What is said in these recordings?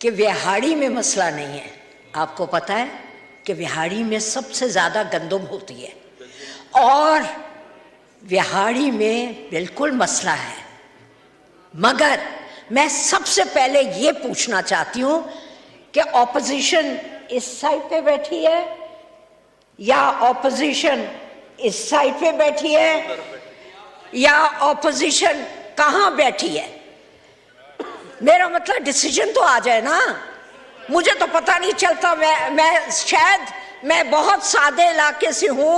कि विहाड़ी में मसला नहीं है। आपको पता है कि विहाड़ी में सबसे ज़्यादा गंदम होती है और विहाड़ी में बिल्कुल मसला है। मगर मैं सबसे पहले ये पूछना चाहती हूँ कि ऑपोजिशन इस साइड पे बैठी है या ऑपोजिशन इस साइड पे बैठी है या ऑपोजिशन कहाँ बैठी है? मेरा मतलब डिसीजन तो आ जाए ना। मुझे तो पता नहीं चलता। मैं बहुत सादे इलाके से हूँ,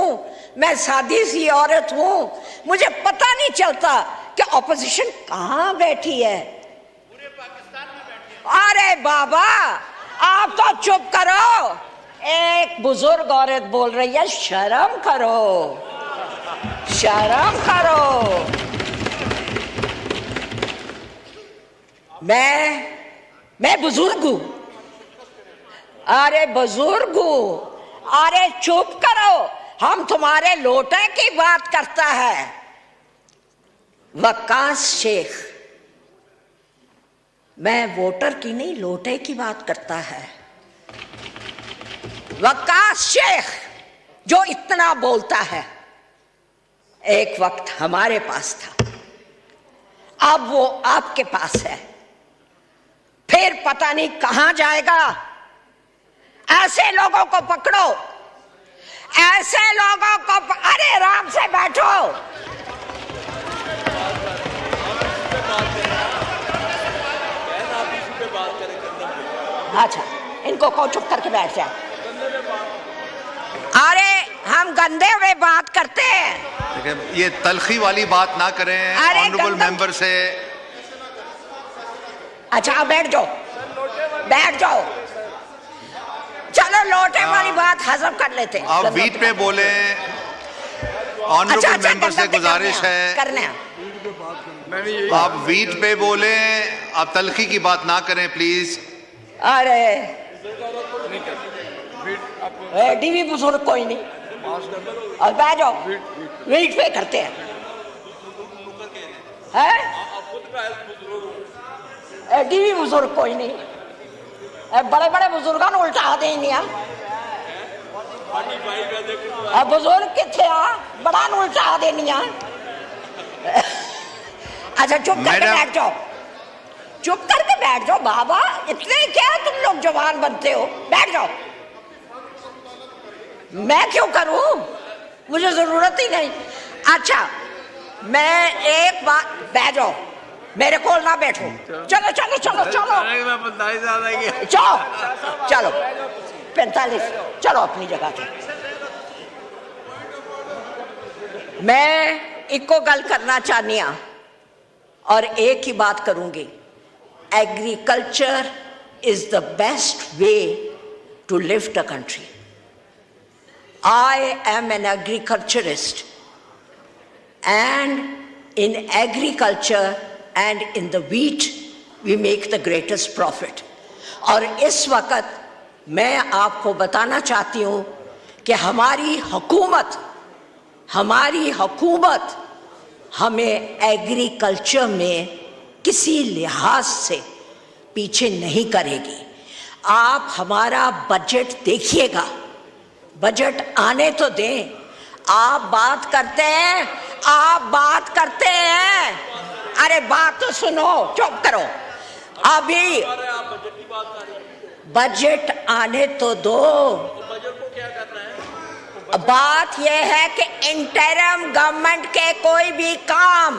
मैं सादी सी औरत हूँ, मुझे पता नहीं चलता कि ऑपोजिशन कहाँ बैठी है। पूरे पाकिस्तान में बैठी है। अरे बाबा आप तो चुप करो। एक बुजुर्ग औरत बोल रही है, शर्म करो, शर्म करो। मैं बुजुर्ग हूं। अरे बुजुर्ग हूं, अरे चुप करो। हम तुम्हारे लोटे की बात करता है। वक्कास शेख, मैं वोटर की नहीं लोटे की बात करता है। वक्कास शेख जो इतना बोलता है, एक वक्त हमारे पास था, अब वो आपके पास है, फिर पता नहीं कहां जाएगा। ऐसे लोगों को पकड़ो, ऐसे लोगों को अरे आराम से बैठो। अच्छा, इनको कहो चुप करके बैठ जाए। अरे हम गंदे में बात करते हैं। ये तलखी वाली बात ना करें ऑनरेबल मेंबर से। अच्छा बैठ जाओ, बैठ जाओ। चलो लोटे वाली बात हजम कर लेते हैं। आप बीट पे बोले। ऑनरेबल मेंबर से गुजारिश है, करने आप बीट पे बोले, आप तलखी की बात ना करें प्लीज। अरे डीवी बुजुर्ग कोई नहीं, और बैठ जाओ, बीट पे करते हैं। डीवी बुजुर्ग कोई नहीं, बड़े बड़े बुजुर्गों ने उल्टा देनी है। बुजुर्ग किथे आ, बड़ा ने उल्टा देनी है। अच्छा चुप करके बैठ जाओ, चुप करके बैठ जाओ बाबा। इतने क्या तुम लोग जवान बनते हो, बैठ जाओ। मैं क्यों करूं, मुझे जरूरत ही नहीं। अच्छा मैं एक बात, बैठ जाओ, मेरे को ना बैठो। चलो चलो चलो चलो चलो चलो 45, चलो अपनी जगह पे। मैं इको गल करना चाहनी हाँ और एक ही बात करूंगी। Agriculture is the best way to lift a country. I am an agriculturist, and in agriculture and in the wheat we make the greatest profit. और इस वक्त मैं आपको बताना चाहती हूँ कि हमारी हुकूमत हमें एग्रीकल्चर में किसी लिहाज से पीछे नहीं करेगी। आप हमारा बजट देखिएगा, बजट आने तो दें। आप बात करते हैं, अरे बात तो सुनो, चुप करो। अभी बजट आने तो दो। बजट को क्या करना है? बात यह है कि इंटरिम गवर्नमेंट के कोई भी काम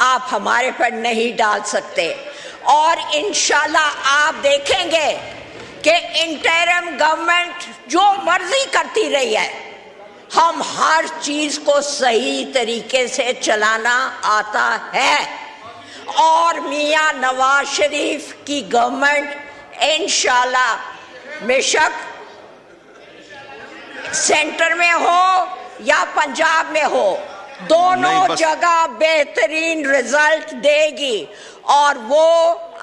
आप हमारे पर नहीं डाल सकते, और इंशाल्लाह आप देखेंगे कि इंटरिम गवर्नमेंट जो मर्जी करती रही है, हम हर चीज को सही तरीके से चलाना आता है। और मियां नवाज शरीफ की गवर्नमेंट इंशाल्लाह, बेशक सेंटर में हो या पंजाब में हो, दोनों जगह बेहतरीन रिजल्ट देगी। और वो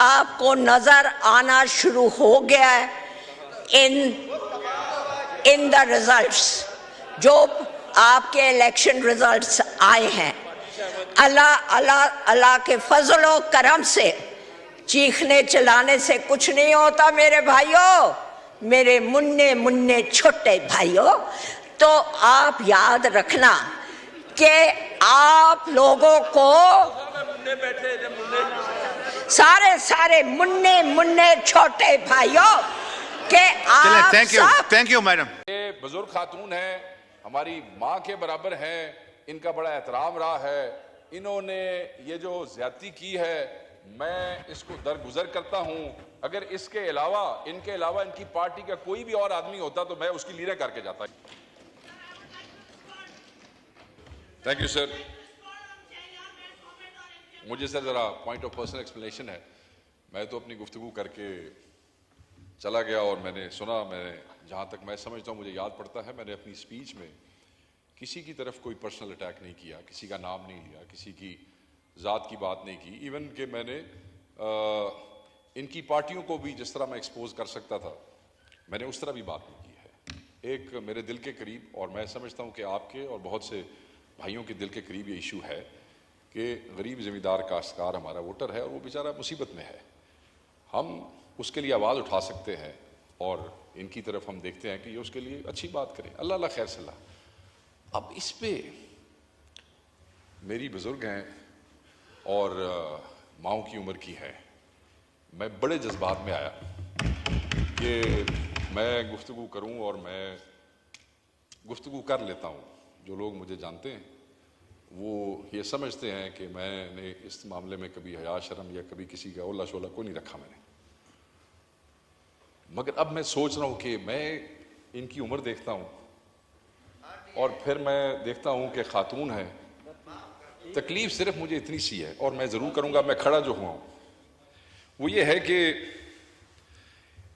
आपको नजर आना शुरू हो गया है इन द रिजल्ट्स, जो आपके इलेक्शन रिजल्ट्स आए हैं। अल्लाह के फजल व करम से चीखने चिल्लाने से कुछ नहीं होता मेरे भाइयों, मेरे मुन्ने मुन्ने छोटे भाइयों। तो आप याद रखना कि आप लोगों को सारे मुन्ने मुन्ने छोटे भाइयों के आप थैंक यू मैडम। ये बुजुर्ग खातून है, हमारी माँ के बराबर हैं, इनका बड़ा एहतराम रहा है। इन्होंने ये जो ज्यादती की है, मैं इसको दरगुजर करता हूं। अगर इसके अलावा इनकी पार्टी का कोई भी और आदमी होता तो मैं उसकी लीडर करके जाता। Thank you sir. मुझे सर जरा पॉइंट ऑफ पर्सनल एक्सप्लेनेशन है। मैं तो अपनी गुफ्तगू करके चला गया और मैंने सुना, मैंने जहां तक मैं समझता हूं, मुझे याद पड़ता है, मैंने अपनी स्पीच में किसी की तरफ कोई पर्सनल अटैक नहीं किया, किसी का नाम नहीं लिया, किसी की ज़ात की बात नहीं की। इवन कि मैंने इनकी पार्टियों को भी जिस तरह मैं एक्सपोज कर सकता था, मैंने उस तरह भी बात नहीं की है। एक मेरे दिल के करीब, और मैं समझता हूँ कि आपके और बहुत से भाइयों के दिल के करीब ये इशू है कि गरीब ज़मींदार काश्तकार हमारा वोटर है और वो बेचारा मुसीबत में है। हम उसके लिए आवाज़ उठा सकते हैं और इनकी तरफ हम देखते हैं कि ये उसके लिए अच्छी बात करें। अल्लाह अल्लाह खैर सलाह। अब इस पे मेरी बुजुर्ग हैं और माओं की उम्र की है, मैं बड़े जज्बात में आया कि मैं गुफ्तगू करूं और मैं गुफ्तगू कर लेता हूं। जो लोग मुझे जानते हैं वो ये समझते हैं कि मैंने इस मामले में कभी हया शर्म या कभी किसी का ओला शोला कोई नहीं रखा मैंने। मगर अब मैं सोच रहा हूं कि मैं इनकी उम्र देखता हूं और फिर मैं देखता हूं कि खातून है। तकलीफ सिर्फ मुझे इतनी सी है और मैं ज़रूर करूंगा, मैं खड़ा जो हुआ हूं वो ये है कि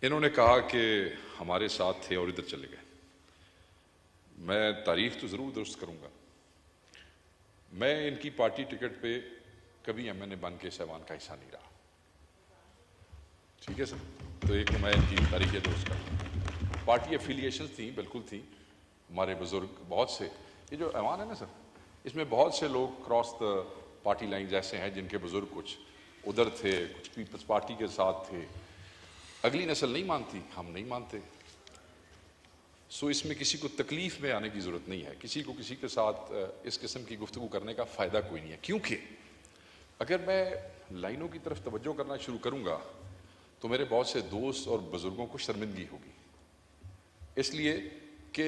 इन्होंने कहा कि हमारे साथ थे और इधर चले गए। मैं तारीफ तो ज़रूर दुरुस्त करूंगा। मैं इनकी पार्टी टिकट पे कभी एमएनए बन के सहवान का हिस्सा नहीं रहा, ठीक है सर। तो एक मैं इनकी तारीफ दुरुस्त करूँ। पार्टी एफिलिएशंस थी, बिल्कुल थी। हमारे बुजुर्ग बहुत से, ये जो ऐवान है ना सर, इसमें बहुत से लोग क्रॉस द पार्टी लाइन जैसे हैं जिनके बुजुर्ग कुछ उधर थे, कुछ पीपल्स पार्टी के साथ थे। अगली नस्ल नहीं मानती, हम नहीं मानते। सो इसमें किसी को तकलीफ में आने की ज़रूरत नहीं है। किसी को किसी के साथ इस किस्म की गुफ्तगू करने का फ़ायदा कोई नहीं है, क्योंकि अगर मैं लाइनों की तरफ तवज्जो करना शुरू करूँगा तो मेरे बहुत से दोस्त और बुजुर्गों को शर्मिंदगी होगी। इसलिए कि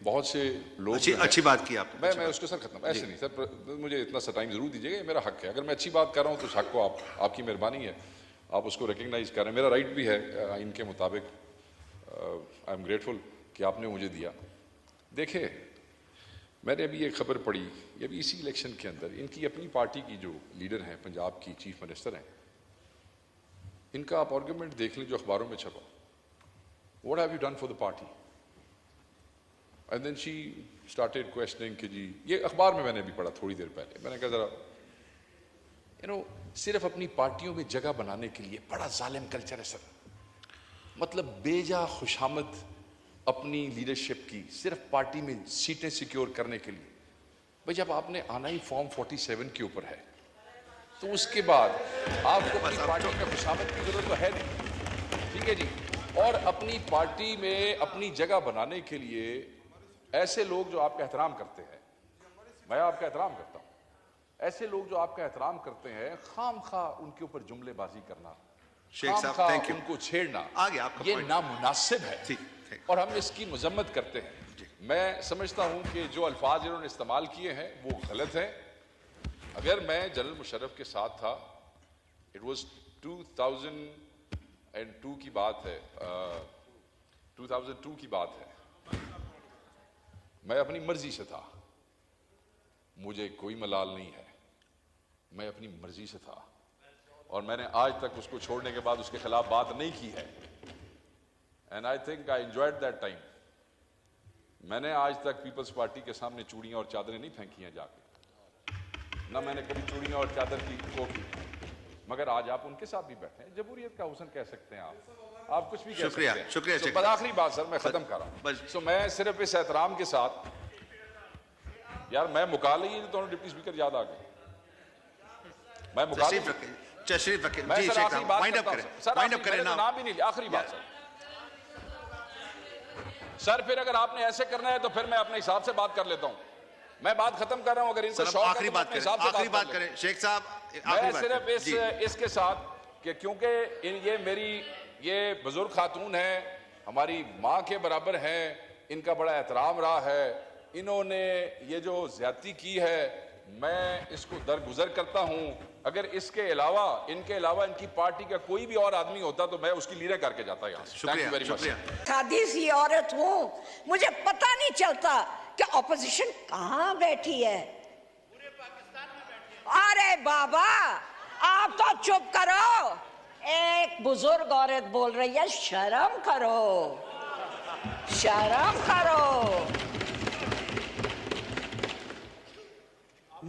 बहुत से लोग अच्छी बात की आपने। मैं उसको सर खत्म ऐसे नहीं सर, मुझे इतना सा टाइम जरूर दीजिएगा, ये मेरा हक है। अगर मैं अच्छी बात कर रहा हूँ तो उस हक को आपकी मेहरबानी है, आप उसको रिकग्नाइज कर रहे हैं, मेरा राइट भी है इनके मुताबिक। आई एम ग्रेटफुल कि आपने मुझे दिया। देखिए, मैंने अभी एक खबर पढ़ी, ये भी इसी इलेक्शन के अंदर, इनकी अपनी पार्टी की जो लीडर हैं, पंजाब की चीफ मिनिस्टर हैं, इनका आप आर्गूमेंट देख लें जो अखबारों में छपा। What have you done for the party? And then she started questioning कि जी, ये अखबार में मैंने भी पढ़ा थोड़ी देर पहले। मैंने कहा जरा सिर्फ अपनी पार्टियों में जगह बनाने के लिए बड़ा जालिम कल्चर है सर। मतलब बेजा खुशामद अपनी लीडरशिप की सिर्फ पार्टी में सीटें सिक्योर करने के लिए। भाई जब आपने आना ही फॉर्म 47 के ऊपर है तो उसके बाद आपको अपनी पार्टी में खुशामद की जरूरत तो है नहीं, ठीक है जी। और अपनी पार्टी में अपनी जगह बनाने के लिए ऐसे लोग जो आपका एहतराम करते हैं, मैं आपका एहतराम करता हूं, ऐसे लोग जो आपका एहतराम करते हैं, खाम खा उनके ऊपर जुमलेबाजी करना, शेख साहब थैंक यू, उनको छेड़ना, ये नामुनासिब है और हम इसकी मजम्मत करते हैं। मैं समझता हूं कि जो अल्फाज इन्होंने इस्तेमाल किए हैं वो गलत है। अगर मैं जनरल मुशर्रफ के साथ था, इट वॉज 2002 की बात है, 2002 की बात है, मैं अपनी मर्जी से था, मुझे कोई मलाल नहीं है, मैं अपनी मर्जी से था और मैंने आज तक उसको छोड़ने के बाद उसके खिलाफ बात नहीं की है। And I think I enjoyed that time. मैंने आज तक पीपल्स पार्टी के सामने चूड़ियां और चादरें नहीं फेंकी हैं जाके, ना मैंने कभी चूड़ियां और चादर की को की। मगर आज आप उनके साथ भी बैठे हैं, जमहूरियत का हुस्न कह सकते हैं आप कुछ भी कह सकते हैं। शुक्रिया। बस आखिरी बात सर, मैं खत्म कर रहा हूं। सो मैं सिर्फ इस एहतराम के साथ, यार मैं मुका ली तो डिप्टी स्पीकर याद आ गए, मैं मुका तशरीफ रखें मैं जी सर शेख आखिरी साहब, बात वाइंड अप करता करें, हूं। सर वाइंड अप आखिरी, करें मैंने तो ना। नाम भी नहीं लिया, आखिरी बात सर फिर अगर आपने ऐसे करना है तो फिर मैं अपने हिसाब से बात कर लेता हूं। मैं बात खत्म कर रहा हूं, अगर इनको सर शौक है आखिरी तो मैं बात अपने करें, हिसाब से आखिरी बात कर करें शेख साहब, मैं आखिरी बात सिर्फ करें। जी। इसके साथ कि क्योंकि ये मेरी ये बुजुर्ग खातून है, हमारी माँ के बराबर हैं, इनका बड़ा एहतराम रहा है, इन्होंने ये जो ज्यादती की है मैं इसको दरगुजर करता हूं। अगर इसके अलावा इनके अलावा इनकी पार्टी का कोई भी और आदमी होता तो मैं उसकी लीरें करके जाता यहाँ से। शुक्रिया, वेरी मच। शुक्रिया। सादी सी औरत हूं, मुझे पता नहीं चलता कि ऑपोजिशन कहां बैठी है। अरे बाबा आप तो चुप करो, एक बुजुर्ग औरत बोल रही है, शर्म करो, शर्म करो।